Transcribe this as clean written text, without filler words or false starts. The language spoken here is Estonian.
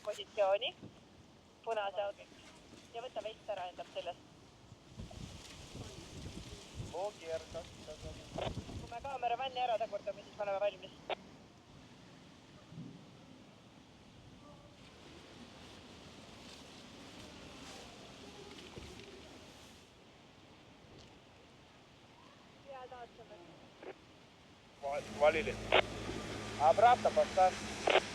positsiooni, punase ja võta vest ära endalt sellest. Oogier, kasutada. Kui me kaamera vänni ära tagurdame, siis me oleme valmis. Ja tahtsime. Valili. Обратно поставь.